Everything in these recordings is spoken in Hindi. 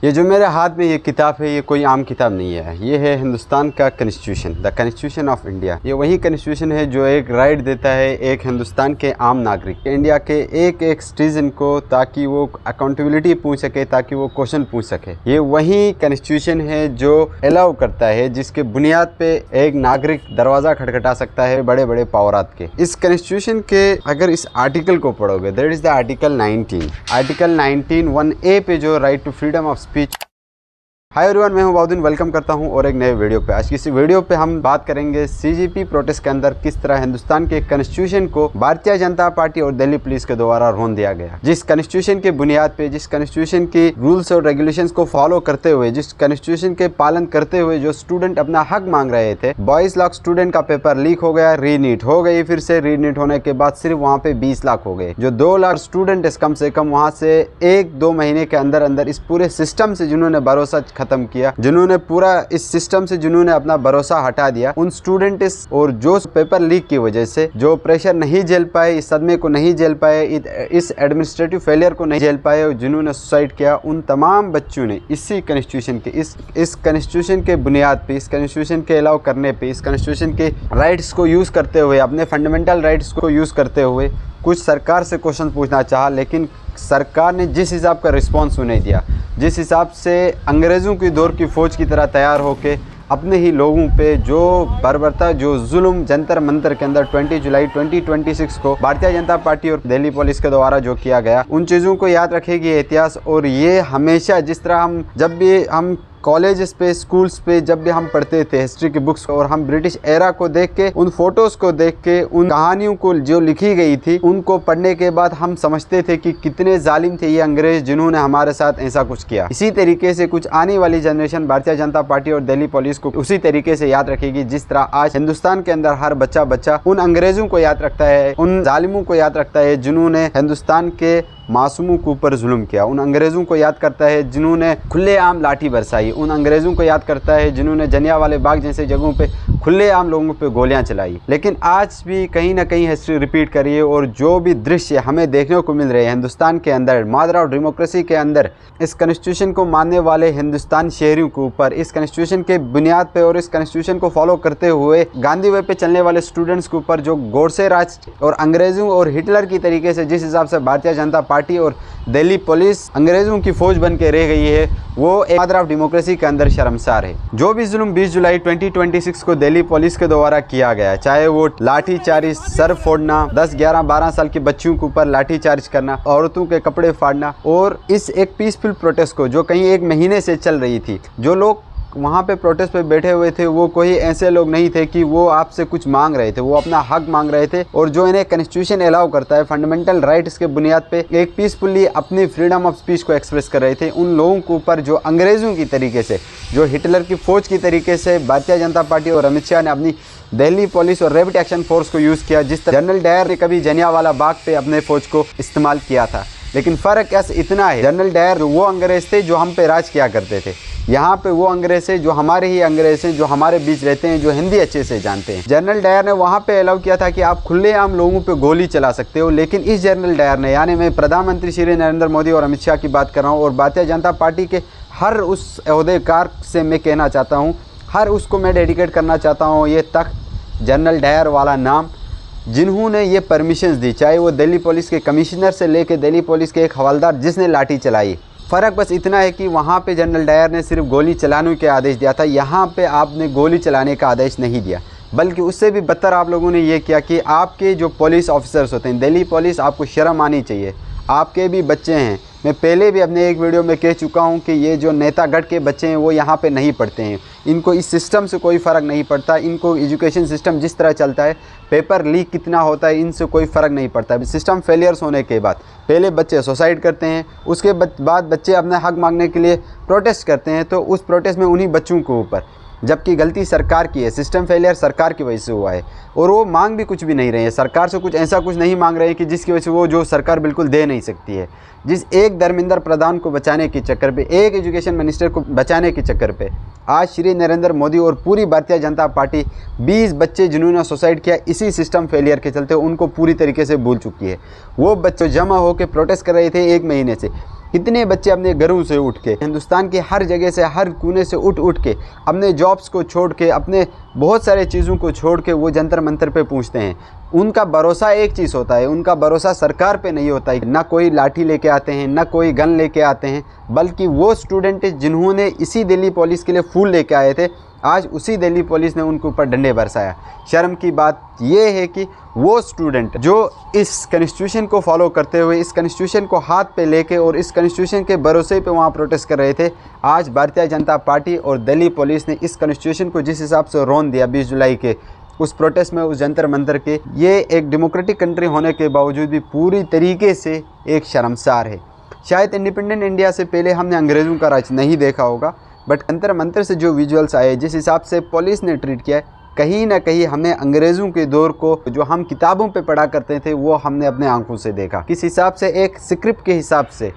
ये जो मेरे हाथ में ये किताब है, ये कोई आम किताब नहीं है। ये है हिंदुस्तान का constitution, the constitution of India. ये वही कॉन्स्टिट्यूशन है जो एक राइट देता है एक हिंदुस्तान के आम नागरिक, इंडिया के एक एक सिटीजन को, ताकि वो अकाउंटेबिलिटी पूछ सके, ताकि वो क्वेश्चन पूछ सके। ये वही कॉन्स्टिट्यूशन है जो अलाउ करता है, जिसके बुनियाद पे एक नागरिक दरवाज़ा खटखटा सकता है बड़े बड़े पावरात के। इस कॉन्स्टिट्यूशन के अगर इस आर्टिकल को पढ़ोगे, that is the article 19। Article 19 1A पे जो right to freedom of speech. Hi everyone, मैं हूं बाउद्दीन, वेलकम करता हूं और एक नए वीडियो पे। आज की इस वीडियो पे हम बात करेंगे सीजेपी प्रोटेस्ट के अंदर किस तरह हिंदुस्तान के कॉन्स्टिट्यूशन को भारतीय जनता पार्टी और दिल्ली पुलिस के द्वारा रोन दिया गया। जिस कॉन्स्टिट्यूशन के बुनियाद पे, जिस कॉन्स्टिट्यूशन की रूल्स और रेगुलेशंस को फॉलो करते हुए, जिस कॉन्स्टिट्यूशन के पालन करते हुए जो स्टूडेंट अपना हक मांग रहे थे, 22 लाख स्टूडेंट का पेपर लीक हो गया, रीनीट हो गई, फिर से रीनीट होने के बाद सिर्फ वहाँ पे 20 लाख हो गए। जो 2 लाख स्टूडेंट कम से कम वहाँ से 1-2 महीने के अंदर अंदर इस पूरे सिस्टम से जिन्होंने भरोसा खत्म किया, जिन्होंने पूरा इस सिस्टम से जिन्होंने अपना भरोसा हटा दिया, उन स्टूडेंट और जो पेपर लीक की वजह से जो प्रेशर नहीं झेल पाए, इस सदमे को नहीं झेल पाए, इस एडमिनिस्ट्रेटिव फेलियर को नहीं झेल पाए और जिन्होंने सुसाइड किया, उन तमाम बच्चों ने इसी कॉन्स्टिट्यूशन के इस कॉन्स्टिट्यूशन के बुनियाद पे, इस कॉन्स्टिट्यूशन के अलाउ करने पे, इस कॉन्स्टिट्यूशन के राइट्स को यूज़ करते हुए, अपने फंडामेंटल राइट्स को यूज़ करते हुए कुछ सरकार से क्वेश्चन पूछना चाहा, लेकिन सरकार ने जिस हिसाब का रिस्पॉन्स उन्हें दिया, जिस हिसाब से अंग्रेज़ों की दौर की फ़ौज की तरह तैयार होके अपने ही लोगों पे जो बर्बरता, जो जुल्म जंतर मंतर के अंदर 20 जुलाई 2026 को भारतीय जनता पार्टी और दिल्ली पुलिस के द्वारा जो किया गया, उन चीज़ों को याद रखेगी इतिहास। और ये हमेशा जिस तरह जब भी हम कॉलेजेस पे, स्कूल्स पे जब भी हम पढ़ते थे हिस्ट्री की बुक्स, और हम ब्रिटिश एरा को देख के, उन फोटोज़ को देख के, उन कहानियों को जो लिखी गई थी, उनको पढ़ने के बाद हम समझते थे कि कितने जालिम थे ये अंग्रेज जिन्होंने हमारे साथ ऐसा कुछ किया। इसी तरीके से कुछ आने वाली जनरेशन भारतीय जनता पार्टी और दिल्ली पुलिस को उसी तरीके से याद रखेगी, जिस तरह आज हिंदुस्तान के अंदर हर बच्चा उन अंग्रेजों को याद रखता है, उन जालिमों को याद रखता है जिन्होंने हिंदुस्तान के मासूमों के ऊपर जुल्म किया, उन अंग्रेज़ों को याद करता है जिन्होंने खुलेआम लाठी बरसाई, उन अंग्रेज़ों को याद करता है जिन्होंने जलियांवाला बाग जैसे जगहों पे खुलेआम लोगों पे गोलियां चलाई। लेकिन आज भी कहीं ना कहीं हिस्ट्री रिपीट करी है, और जो भी दृश्य हमें देखने को मिल रहे हैं हिंदुस्तान के अंदर, मदर ऑफ डेमोक्रेसी के अंदर, इस कॉन्स्टिट्यूशन को मानने वाले हिंदुस्तान शहरियों के ऊपर, इस कॉन्स्टिट्यूशन के बुनियाद पे और इस कॉन्स्टिट्यूशन को फॉलो करते हुए गांधी वे पे चलने वाले स्टूडेंट्स के ऊपर जो गोडसे राज और अंग्रेज़ों और हिटलर की तरीके से जिस हिसाब से भारतीय जनता पार्टी और दिल्ली पुलिस अंग्रेज़ों की फौज बन के रह गई है, वो एक मदर ऑफ डेमोक्रेसी के अंदर शर्मसार है। जो भी जुल्म 20 जुलाई 2026 को दिल्ली पुलिस के द्वारा किया गया, चाहे वो लाठीचार्ज, सर फोड़ना, 10, 11, 12 साल के बच्चों के ऊपर लाठीचार्ज करना, औरतों के कपड़े फाड़ना, और इस एक पीसफुल प्रोटेस्ट को जो कहीं 1 महीने से चल रही थी, जो लोग वहाँ पे प्रोटेस्ट पे बैठे हुए थे वो कोई ऐसे लोग नहीं थे कि वो आपसे कुछ मांग रहे थे, वो अपना हक मांग रहे थे। और जो इन्हें कॉन्स्टिट्यूशन अलाउ करता है फंडामेंटल राइट्स के बुनियाद पे एक पीसफुली अपनी फ्रीडम ऑफ स्पीच को एक्सप्रेस कर रहे थे, उन लोगों के ऊपर जो अंग्रेज़ों की तरीके से, जो हिटलर की फ़ौज की तरीके से भारतीय जनता पार्टी और अमित शाह ने अपनी दिल्ली पुलिस और रैपिड एक्शन फोर्स को यूज़ किया, जिस तरह जनरल डायर ने कभी जलियांवाला बाग पे अपने फ़ौज को इस्तेमाल किया था। लेकिन फ़र्क ऐसा इतना है, जनरल डायर वो अंग्रेज़ थे जो हम पे राज किया करते थे, यहाँ पे वो अंग्रेज़ हैं जो हमारे ही अंग्रेज़ हैं, जो हमारे बीच रहते हैं, जो हिंदी अच्छे से जानते हैं। जनरल डायर ने वहाँ पे अलाउ किया था कि आप खुलेआम लोगों पे गोली चला सकते हो, लेकिन इस जनरल डायर ने, यानी मैं प्रधानमंत्री श्री नरेंद्र मोदी और अमित शाह की बात कर रहा हूँ, और भारतीय जनता पार्टी के हर उस अहदेकार से मैं कहना चाहता हूँ, हर उसको मैं डेडिकेट करना चाहता हूँ ये तख्त जनरल डायर वाला नाम, जिन्होंने ये परमिशंस दी, चाहे वो दिल्ली पुलिस के कमिश्नर से लेके दिल्ली पुलिस के एक हवलदार जिसने लाठी चलाई। फ़र्क बस इतना है कि वहाँ पे जनरल डायर ने सिर्फ गोली चलाने के आदेश दिया था, यहाँ पे आपने गोली चलाने का आदेश नहीं दिया, बल्कि उससे भी बदतर आप लोगों ने ये किया कि आपके जो पुलिस ऑफिसर्स होते हैं, दिल्ली पुलिस, आपको शर्म आनी चाहिए, आपके भी बच्चे हैं। मैं पहले भी अपने एक वीडियो में कह चुका हूं कि ये जो नेतागढ़ के बच्चे हैं वो यहाँ पे नहीं पढ़ते हैं, इनको इस सिस्टम से कोई फ़र्क नहीं पड़ता, इनको एजुकेशन सिस्टम जिस तरह चलता है, पेपर लीक कितना होता है, इनसे कोई फ़र्क नहीं पड़ता है। सिस्टम फेलियर्स होने के बाद पहले बच्चे सुसाइड करते हैं, उसके बाद बच्चे अपना हक मांगने के लिए प्रोटेस्ट करते हैं, तो उस प्रोटेस्ट में उन्हीं बच्चों के ऊपर, जबकि गलती सरकार की है, सिस्टम फेलियर सरकार की वजह से हुआ है, और वो मांग भी कुछ भी नहीं रहे हैं, सरकार से कुछ ऐसा कुछ नहीं मांग रहे हैं कि जिसकी वजह से वो जो सरकार बिल्कुल दे नहीं सकती है। जिस एक धर्मेंद्र प्रधान को बचाने के चक्कर पे, एक एजुकेशन मिनिस्टर को बचाने के चक्कर पे आज श्री नरेंद्र मोदी और पूरी भारतीय जनता पार्टी 20 बच्चे जिन्होंने सुसाइड किया इसी सिस्टम फेलियर के चलते, उनको पूरी तरीके से भूल चुकी है। वो बच्चे जमा होकर प्रोटेस्ट कर रहे थे 1 महीने से, कितने बच्चे अपने घरों से उठ के, हिंदुस्तान के हर जगह से, हर कोने से उठ के अपने जॉब्स को छोड़ के, अपने बहुत सारे चीज़ों को छोड़ के वो जंतर मंतर पे पहुँचते हैं। उनका भरोसा एक चीज़ होता है, उनका भरोसा सरकार पे नहीं होता है। ना कोई लाठी लेके आते हैं, ना कोई गन लेके आते हैं, बल्कि वो स्टूडेंट जिन्होंने इसी दिल्ली पुलिस के लिए फूल लेके आए थे, आज उसी दिल्ली पुलिस ने उनके ऊपर डंडे बरसाया। शर्म की बात यह है कि वो स्टूडेंट जो इस कॉन्स्टिट्यूशन को फॉलो करते हुए, इस कॉन्स्टिट्यूशन को हाथ पे लेके और इस कॉन्स्टिट्यूशन के भरोसे पे वहाँ प्रोटेस्ट कर रहे थे, आज भारतीय जनता पार्टी और दिल्ली पुलिस ने इस कॉन्स्टिट्यूशन को जिस हिसाब से रौंद दिया 20 जुलाई के उस प्रोटेस्ट में, उस जंतर मंतर के, ये एक डेमोक्रेटिक कंट्री होने के बावजूद भी पूरी तरीके से एक शर्मसार है। शायद इंडिपेंडेंट इंडिया से पहले हमने अंग्रेज़ों का राज नहीं देखा होगा, बट जंतर मंतर से जो विजुअल्स आए, जिस हिसाब से पुलिस ने ट्रीट किया है, कहीं ना कहीं हमें अंग्रेज़ों के दौर को जो हम किताबों पे पढ़ा करते थे वो हमने अपने आंखों से देखा। किस हिसाब से, एक स्क्रिप्ट के हिसाब से,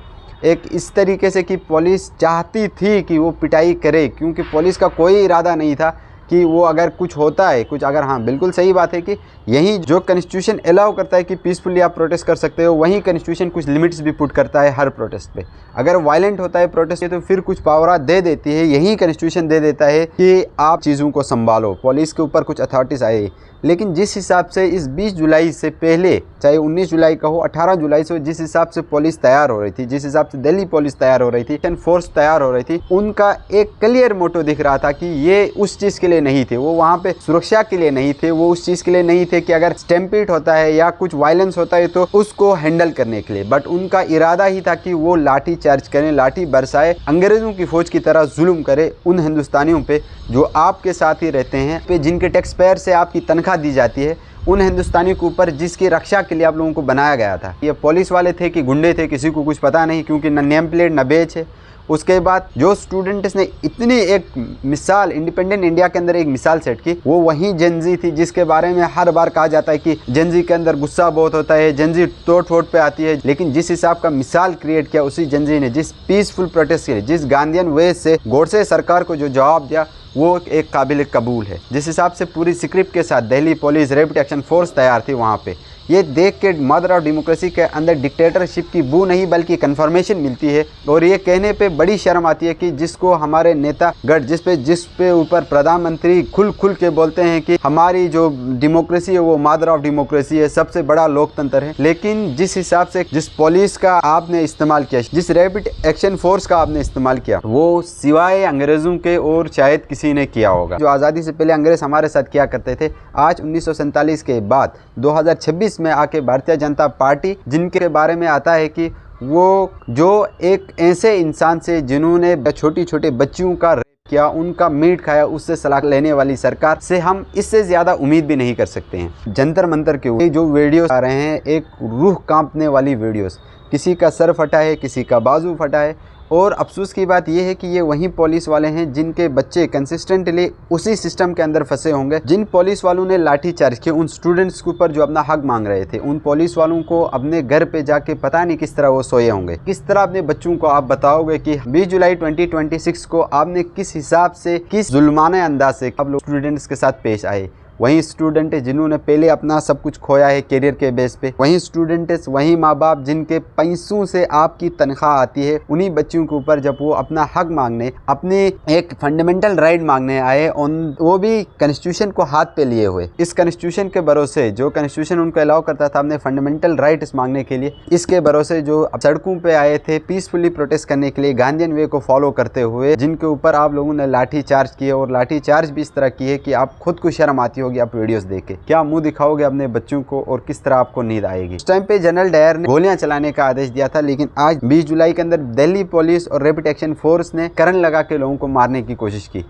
एक इस तरीके से कि पुलिस चाहती थी कि वो पिटाई करे, क्योंकि पुलिस का कोई इरादा नहीं था कि वो अगर कुछ होता है, कुछ अगर, हाँ बिल्कुल सही बात है कि यही जो कॉन्स्टिट्यूशन अलाउ करता है कि पीसफुली आप प्रोटेस्ट कर सकते हो, वहीं कॉन्स्टिट्यूशन कुछ लिमिट्स भी पुट करता है हर प्रोटेस्ट पे। अगर वायलेंट होता है प्रोटेस्ट तो फिर कुछ पावर दे देती है, यही कॉन्स्टिट्यूशन दे देता है कि आप चीज़ों को संभालो, पुलिस के ऊपर कुछ अथॉरिटीज़ आए। लेकिन जिस हिसाब से इस 20 जुलाई से पहले, चाहे 19 जुलाई का हो, 18 जुलाई से, जिस हिसाब से पुलिस तैयार हो रही थी, जिस हिसाब से दिल्ली पुलिस तैयार हो रही थी, फोर्स तैयार हो रही थी, उनका एक क्लियर मोटो दिख रहा था कि ये उस चीज़ के लिए नहीं थे, वो वहाँ पे सुरक्षा के लिए नहीं थे, वो उस चीज़ के लिए नहीं थे कि अगर स्टैम्पीड होता है या कुछ वायलेंस होता है तो उसको हैंडल करने के लिए, बट उनका इरादा ही था कि वो लाठी चार्ज करें, लाठी बरसाए, अंग्रेज़ों की फ़ौज की तरह जुल्म करे उन हिंदुस्तानियों पे जो आपके साथ ही रहते हैं, पे जिनके टैक्स पेयर से आपकी तनख्वाह दी जाती है, उन हिंदुस्तानियों के ऊपर जिसकी रक्षा के लिए आप लोगों को बनाया गया था। ये पुलिस वाले थे कि गुंडे थे, किसी को कुछ पता नहीं, क्योंकि न नेम प्लेट न बेच है। उसके बाद जो स्टूडेंट्स ने इतनी एक मिसाल इंडिपेंडेंट इंडिया के अंदर एक मिसाल सेट की, वो वही जेनजी थी जिसके बारे में हर बार कहा जाता है कि जेनजी के अंदर गुस्सा बहुत होता है, जेनजी तोड़ फोड़ पे आती है। लेकिन जिस हिसाब का मिसाल क्रिएट किया उसी जेनजी ने, जिस पीसफुल प्रोटेस्ट के लिए, जिस गांधीयन वे से गोडसे सरकार को जो जवाब दिया, वो एक काबिल कबूल है। जिस हिसाब से पूरी स्क्रिप्ट के साथ Delhi police rapid action force तैयार थी वहाँ पे, ये देख के मदर ऑफ डेमोक्रेसी के अंदर डिक्टेटरशिप की बू नहीं बल्कि कन्फर्मेशन मिलती है। और ये कहने पे बड़ी शर्म आती है कि जिसको हमारे नेता गढ़ जिस पे ऊपर प्रधानमंत्री खुल के बोलते हैं कि हमारी जो डेमोक्रेसी है वो मदर ऑफ डेमोक्रेसी है, सबसे बड़ा लोकतंत्र है, लेकिन जिस हिसाब से जिस पुलिस का आपने इस्तेमाल किया, जिस रैपिड एक्शन फोर्स का आपने इस्तेमाल किया, वो सिवाय अंग्रेज़ों के और शायद किसी ने किया होगा। जो आज़ादी से पहले अंग्रेज़ हमारे साथ किया करते थे, आज 1947 के बाद 2026 में आके भारतीय जनता पार्टी, जिनके बारे में आता है कि वो जो एक ऐसे इंसान से जिन्होंने छोटी छोटे बच्चियों का रेप किया, उनका मीट खाया, उससे सलाह लेने वाली सरकार से हम इससे ज़्यादा उम्मीद भी नहीं कर सकते हैं। जंतर मंतर के जो वीडियोस आ रहे हैं, एक रूह कांपने वाली वीडियोस, किसी का सर फटा है, किसी का बाजू फटा है। और अफसोस की बात यह है कि ये वही पुलिस वाले हैं जिनके बच्चे कंसिस्टेंटली उसी सिस्टम के अंदर फंसे होंगे। जिन पुलिस वालों ने लाठी चार्ज किया उन स्टूडेंट्स के ऊपर जो अपना हक मांग रहे थे, उन पुलिस वालों को अपने घर पे जाके पता नहीं किस तरह वो सोए होंगे। किस तरह अपने बच्चों को आप बताओगे कि 20 जुलाई 2026 को आपने किस हिसाब से, किस जुल्माने अंदाज से आप लोग स्टूडेंट्स के साथ पेश आए। वही स्टूडेंट है जिन्होंने पहले अपना सब कुछ खोया है करियर के बेस पे, वही स्टूडेंट है, वही माँ बाप जिनके पैसों से आपकी तनख्वाह आती है, उन्हीं बच्चों के ऊपर जब वो अपना हक मांगने, अपने एक फंडामेंटल राइट मांगने आए, वो भी कॉन्स्टिट्यूशन को हाथ पे लिए हुए, इस कॉन्स्टिट्यूशन के भरोसे, जो कॉन्स्टिट्यूशन उनको अलाउ करता था अपने फंडामेंटल राइट्स मांगने के लिए, इसके भरोसे जो सड़कों पे आए थे पीसफुली प्रोटेस्ट करने के लिए, गांधीयन वे को फॉलो करते हुए, जिनके ऊपर आप लोगों ने लाठी चार्ज किए और लाठी चार्ज भी इस तरह की है कि आप खुद को शर्म आती होगी। आप वीडियोस देख के क्या मुंह दिखाओगे अपने बच्चों को और किस तरह आपको नींद आएगी। उस टाइम पे जनरल डायर ने गोलियां चलाने का आदेश दिया था, लेकिन आज 20 जुलाई के अंदर दिल्ली पुलिस और रैपिड एक्शन फोर्स ने करंट लगा के लोगों को मारने की कोशिश की।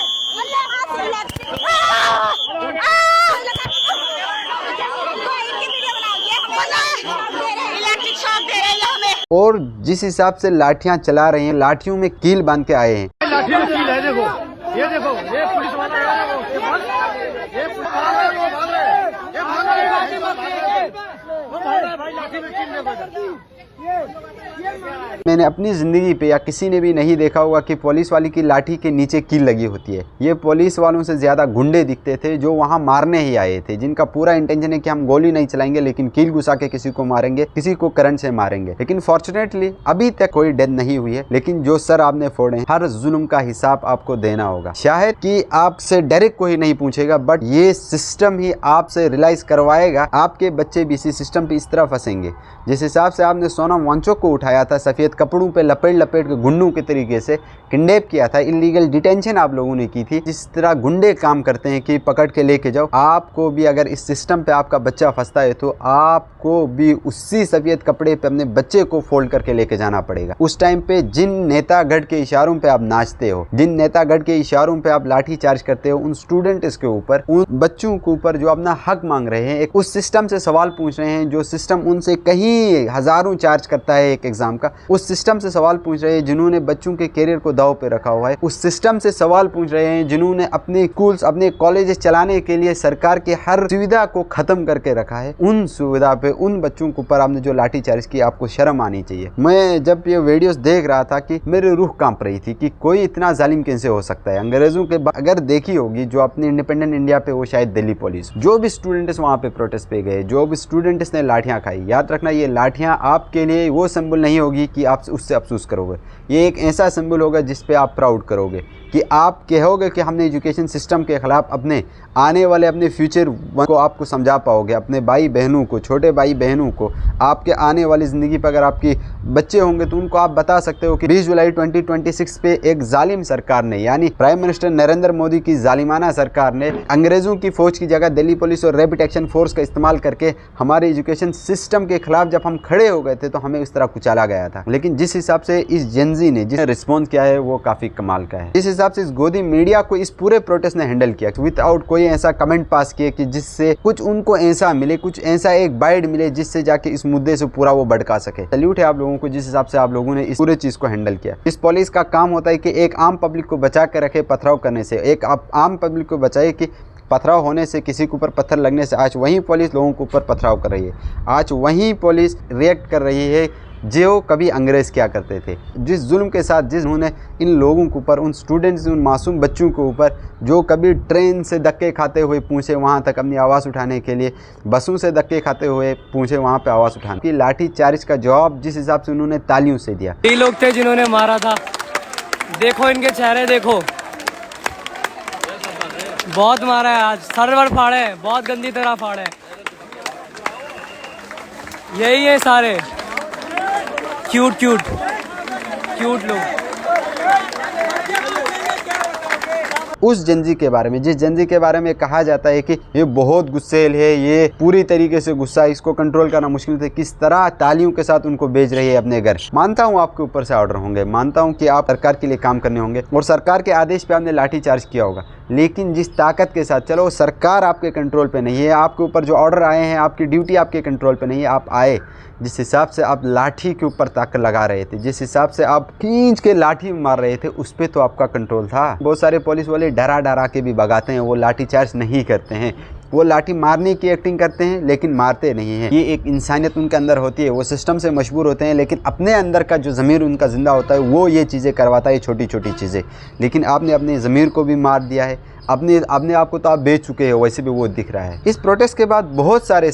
और जिस हिसाब से लाठियां चला रहे हैं, लाठियों में कील बांध के आए हैं। लाठी में कील है, देखो ये देखो, ये पुलिस वाला है, ये भाग रहे, ये भाग रहे, ये भाग रहे, भाई लाठी में कील देखो। मैंने अपनी ज़िंदगी पे या किसी ने भी नहीं देखा होगा कि पुलिस वाली की लाठी के नीचे कील लगी होती है। ये पुलिस वालों से ज़्यादा गुंडे दिखते थे जो वहाँ मारने ही आए थे, जिनका पूरा इंटेंशन है कि हम गोली नहीं चलाएंगे लेकिन कील घुसा के किसी को मारेंगे, किसी को करंट से मारेंगे। लेकिन फॉर्चुनेटली अभी तक कोई डेथ नहीं हुई है, लेकिन जो सर आपने फोड़े हैं, हर जुल्म का हिसाब आपको देना होगा। शायद कि आपसे डायरेक्ट कोई नहीं पूछेगा, बट ये सिस्टम ही आपसे रियलाइज करवाएगा। आपके बच्चे भी इसी सिस्टम पे इस तरह फंसेंगे। जिस हिसाब से आपने सोनम वांगचुक को उठाया था, सफ़ेद कपड़ों पे लपेट लपेट के गुंडों के तरीके से किडनैप किया था, इलीगल डिटेंशन आप लोगों ने की थी, जिस तरह गुंडे काम करते हैं कि पकड़ के लेके जाओ, आपको भी अगर इस सिस्टम पे आपका बच्चा फंसता है तो आपको भी उसी सफ़ेद कपड़े पे अपने बच्चे को फोल्ड करके लेके जाना पड़ेगा। उस टाइम पे जिन नेतागढ़ के इशारों पे आप नाचते हो, जिन नेतागढ़ के इशारों पे आप लाठी चार्ज करते हो उन स्टूडेंट्स के ऊपर, उन बच्चों के ऊपर जो अपना हक मांग रहे हैं, एक उस सिस्टम से सवाल पूछ रहे हैं जो सिस्टम उनसे कहीं हज़ारों चार्ज करता है एक एग्जाम का, उस सिस्टम से सवाल पूछ रहे हैं जिन्होंने बच्चों के करियर को दांव पे रखा हुआ है, उस सिस्टम से सवाल पूछ रहे हैं जिन्होंने अपने स्कूल्स, अपने कॉलेजेस चलाने के लिए सरकार के हर सुविधा को खत्म करके रखा है। उन सुविधा पे उन बच्चों के ऊपर आपने जो लाठी चार्ज की, आपको शर्म आनी चाहिए। मैं जब ये वीडियोस देख रहा था कि मेरी रूह कांप रही थी कि कोई इतना जालिम कैसे हो सकता है। अंग्रेजों के अगर देखी होगी जो अपने इंडिपेंडेंट इंडिया पे, वो शायद दिल्ली पुलिस, जो भी स्टूडेंट्स वहाँ पे प्रोटेस्ट पे गए, जो भी स्टूडेंट्स ने लाठियाँ खाई, याद रखना ये लाठियाँ आपके लिए वो सिंबल नहीं होगी कि आप उससे अफसोस करोगे। ये एक ऐसा सिंबल होगा जिस पे आप प्राउड करोगे, कि आप कहोगे कि हमने एजुकेशन सिस्टम के ख़िलाफ़ अपने आने वाले अपने फ्यूचर को आपको समझा पाओगे, अपने भाई बहनों को, छोटे भाई बहनों को, आपके आने वाली ज़िंदगी पर अगर आपके बच्चे होंगे तो उनको आप बता सकते हो कि 20 जुलाई 2026 पे एक जालिम सरकार ने, यानी प्राइम मिनिस्टर नरेंद्र मोदी की जालिमाना सरकार ने अंग्रेज़ों की फ़ौज की जगह दिल्ली पुलिस और रैपिड एक्शन फोर्स का इस्तेमाल करके हमारे एजुकेशन सिस्टम के ख़िलाफ़ जब हम खड़े हो गए थे तो हमें इस तरह कुचला गया था। लेकिन जिस हिसाब से इस जेनजी ने जिस रिस्पॉन्स किया है वो काफ़ी कमाल का है। जिस हिसाब से इस गोदी मीडिया को इस पूरे प्रोटेस्ट ने हैंडल किया, विदाउट कोई ऐसा कमेंट पास किए कि जिससे कुछ उनको ऐसा मिले, कुछ ऐसा एक बाइट मिले जिससे जाके इस मुद्दे से पूरा वो भड़का सके। सैल्यूट है आप लोगों को जिस हिसाब से आप लोगों ने इस पूरे चीज़ को हैंडल किया। इस पुलिस का काम होता है कि एक आम पब्लिक को बचा कर रखे पथराव करने से, एक आम पब्लिक को बचाए कि पथराव होने से, किसी के ऊपर पत्थर लगने से। आज वही पुलिस लोगों के ऊपर पथराव कर रही है, आज वही पुलिस रिएक्ट कर रही है जो कभी अंग्रेज़ क्या करते थे। जिस जुल्म के साथ जिन्होंने इन लोगों के ऊपर, उन स्टूडेंट्स, उन मासूम बच्चों के ऊपर जो कभी ट्रेन से धक्के खाते हुए पहुँचे वहाँ तक अपनी आवाज़ उठाने के लिए, बसों से धक्के खाते हुए पहुँचे वहाँ पे आवाज़ उठाने की, लाठी चार्ज का जवाब जिस हिसाब से उन्होंने तालियों से दिया। यही लोग थे जिन्होंने मारा था, देखो इनके चेहरे देखो, बहुत मारा है, आज सर वर फाड़े हैं, बहुत गंदी तरह फाड़े हैं। यही है सारे क्यूट लोग। उस जंजी के बारे में, जिस जंजी के बारे में कहा जाता है कि ये बहुत गुस्सेल है, ये पूरी तरीके से गुस्सा, इसको कंट्रोल करना मुश्किल था, किस तरह तालियों के साथ उनको भेज रही है अपने घर। मानता हूँ आपके ऊपर से ऑर्डर होंगे, मानता हूँ कि आप सरकार के लिए काम करने होंगे और सरकार के आदेश पे आपने लाठी चार्ज किया होगा, लेकिन जिस ताकत के साथ, चलो सरकार आपके कंट्रोल पे नहीं है, आपके ऊपर जो ऑर्डर आए हैं, आपकी ड्यूटी आपके कंट्रोल पे नहीं है, आप आए, जिस हिसाब से आप लाठी के ऊपर ताकत लगा रहे थे, जिस हिसाब से आप खींच के लाठी मार रहे थे, उस पर तो आपका कंट्रोल था। बहुत सारे पुलिस वाले डरा डरा के भी भगाते हैं, वो लाठी चार्ज नहीं करते हैं, वो लाठी मारने की एक्टिंग करते हैं लेकिन मारते नहीं हैं। ये एक इंसानियत उनके अंदर होती है, वो सिस्टम से मजबूर होते हैं, लेकिन अपने अंदर का जो ज़मीर उनका ज़िंदा होता है वो ये चीज़ें करवाता है, छोटी छोटी चीज़ें। लेकिन आपने अपने ज़मीर को भी मार दिया है, अपने आप को तो आप बेच चुके हो, वैसे भी वो दिख रहा है। इस प्रोटेस्ट के बाद बहुत सारे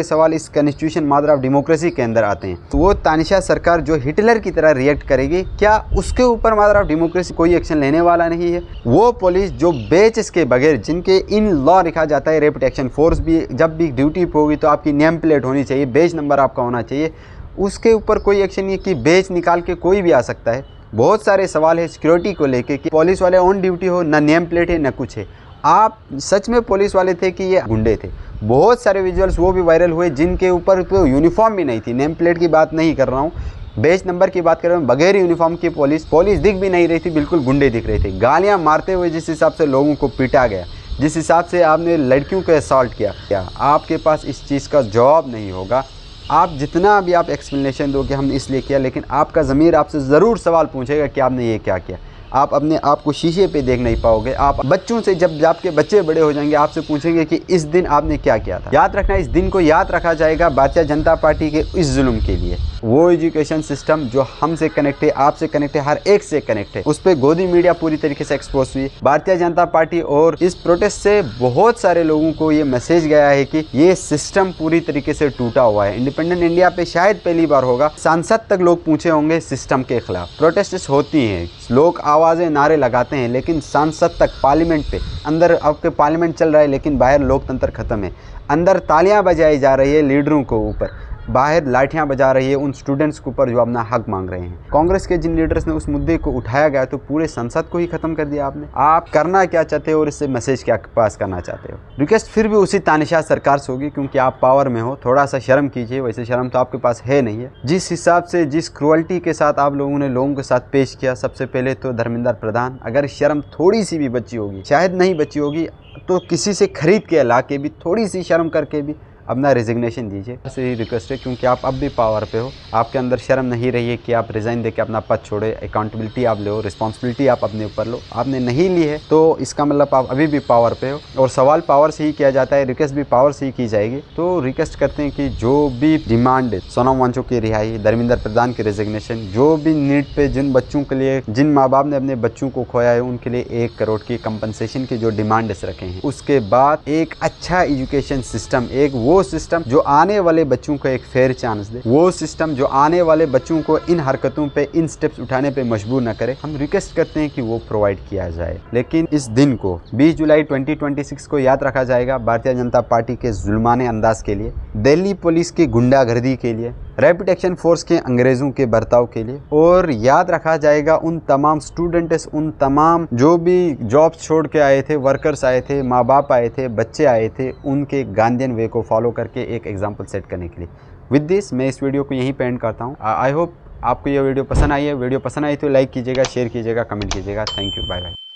सवाल इस कॉन्स्टिट्यूशन मदर ऑफ डेमोक्रेसी के अंदर आते हैं। तो वो तानिशा सरकार जो हिटलर की तरह रिएक्ट करेगी, क्या उसके ऊपर मदर ऑफ डेमोक्रेसी कोई एक्शन लेने वाला नहीं है? वो पुलिस जो बेच के बगैर, जिनके इन लॉ लिखा जाता है रैपिड एक्शन फोर्स भी जब भी ड्यूटी पे होगी तो आपकी नेम प्लेट होनी चाहिए, बेच नंबर आपका होना चाहिए, उसके ऊपर कोई एक्शन नहीं कि बेच निकाल के कोई भी आ सकता है। बहुत सारे सवाल है सिक्योरिटी को लेके कि पुलिस वाले ऑन ड्यूटी हो, ना नेम प्लेट है ना कुछ है। आप सच में पुलिस वाले थे कि ये गुंडे थे? बहुत सारे विजुअल्स वो भी वायरल हुए जिनके ऊपर तो यूनिफॉर्म भी नहीं थी, नेम प्लेट की बात नहीं कर रहा हूँ, बेच नंबर की बात कर रहा हूँ। बगैर यूनिफॉर्म की पुलिस दिख भी नहीं रही थी, बिल्कुल गुंडे दिख रहे थे, गालियाँ मारते हुए जिस हिसाब से लोगों को पीटा गया, जिस हिसाब से आपने लड़कियों को असॉल्ट किया, आपके पास इस चीज़ का जवाब नहीं होगा। आप जितना भी आप एक्सप्लेनेशन दो कि हमने इसलिए किया, लेकिन आपका ज़मीर आपसे ज़रूर सवाल पूछेगा कि आपने ये क्या किया। आप अपने आप को शीशे पे देख नहीं पाओगे। आप बच्चों से, जब आपके बच्चे बड़े हो जाएंगे, आपसे पूछेंगे कि इस दिन आपने क्या किया था। याद रखना, इस दिन को याद रखा जाएगा भारतीय जनता पार्टी के इस जुल्म के लिए। वो एजुकेशन सिस्टम जो हमसे कनेक्ट है, आपसे कनेक्ट है, हर एक से कनेक्ट है, उस पर गोदी मीडिया पूरी तरीके से एक्सपोज हुई। भारतीय जनता पार्टी और इस प्रोटेस्ट से बहुत सारे लोगों को ये मैसेज गया है कि ये सिस्टम पूरी तरीके से टूटा हुआ है। इंडिपेंडेंट इंडिया पे शायद पहली बार होगा संसद तक लोग पूछे होंगे सिस्टम के खिलाफ। प्रोटेस्ट होती हैं, लोग आवाजें नारे लगाते हैं, लेकिन संसद तक, पार्लियामेंट पे, अंदर आपके पार्लियामेंट चल रहा है लेकिन बाहर लोकतंत्र खत्म है। अंदर तालियां बजाई जा रही है लीडरों को ऊपर, बाहर लाठियां बजा रही है उन स्टूडेंट्स के ऊपर जो अपना हक मांग रहे हैं। कांग्रेस के जिन लीडर्स ने उस मुद्दे को उठाया गया तो पूरे संसद को ही खत्म कर दिया आपने। आप करना क्या चाहते हो और इससे मैसेज क्या पास करना चाहते हो? रिक्वेस्ट फिर भी उसी तानिशाह सरकार से होगी क्योंकि आप पावर में हो, थोड़ा सा शर्म कीजिए। वैसे शर्म तो आपके पास है नहीं है। जिस हिसाब से, जिस क्रुअल्टी के साथ आप लोगों ने लोगों के साथ पेश किया, सबसे पहले तो धर्मेंद्र प्रधान, अगर शर्म थोड़ी सी भी बची होगी, शायद नहीं बची होगी, तो किसी से खरीद के ला के भी, थोड़ी सी शर्म करके भी अपना रेजिग्नेशन दीजिए। ऐसे ही रिक्वेस्ट है क्योंकि आप अब भी पावर पे हो। आपके अंदर शर्म नहीं रही है कि आप रिज़ाइन देके अपना पद छोड़े। अकाउंटेबिलिटी आप लो, रिस्पॉन्सिबिलिटी आप अपने ऊपर लो। आपने नहीं ली है तो इसका मतलब आप अभी भी पावर पे हो और सवाल पावर से ही किया जाता है, रिक्वेस्ट भी पावर से ही की जाएगी। तो रिक्वेस्ट करते हैं कि जो भी डिमांड है, सोनम वांगचुक की रिहाई, धर्मेंद्र प्रधान की रेजिग्नेशन, जो भी नीट पे जिन बच्चों के लिए, जिन माँ बाप ने अपने बच्चों को खोया है, उनके लिए 1 करोड़ की कंपनसेशन की जो डिमांड्स रखे हैं। उसके बाद एक अच्छा एजुकेशन सिस्टम, एक वो सिस्टम जो आने वाले बच्चों को एक फेयर चांस दे, वो सिस्टम जो आने वाले बच्चों को इन हरकतों पे, इन स्टेप्स उठाने पे मजबूर न करे, हम रिक्वेस्ट करते हैं कि वो प्रोवाइड किया जाए। लेकिन इस दिन को 20 जुलाई 2026 को याद रखा जाएगा भारतीय जनता पार्टी के जुल्माने अंदाज के लिए, दिल्ली पुलिस की गुंडागर्दी के लिए, रैपिड एक्शन फोर्स के अंग्रेज़ों के बर्ताव के लिए, और याद रखा जाएगा उन तमाम स्टूडेंट्स, उन तमाम जो भी जॉब्स छोड़ के आए थे, वर्कर्स आए थे, माँ बाप आए थे, बच्चे आए थे, उनके गांधीयन वे को फॉलो करके एक एग्जाम्पल सेट करने के लिए। विद दिस मैं इस वीडियो को यहीं पे एंड करता हूँ। आई होप आपको ये वीडियो पसंद आई है। वीडियो पसंद आई तो लाइक कीजिएगा, शेयर कीजिएगा, कमेंट कीजिएगा। Thank you, bye bye.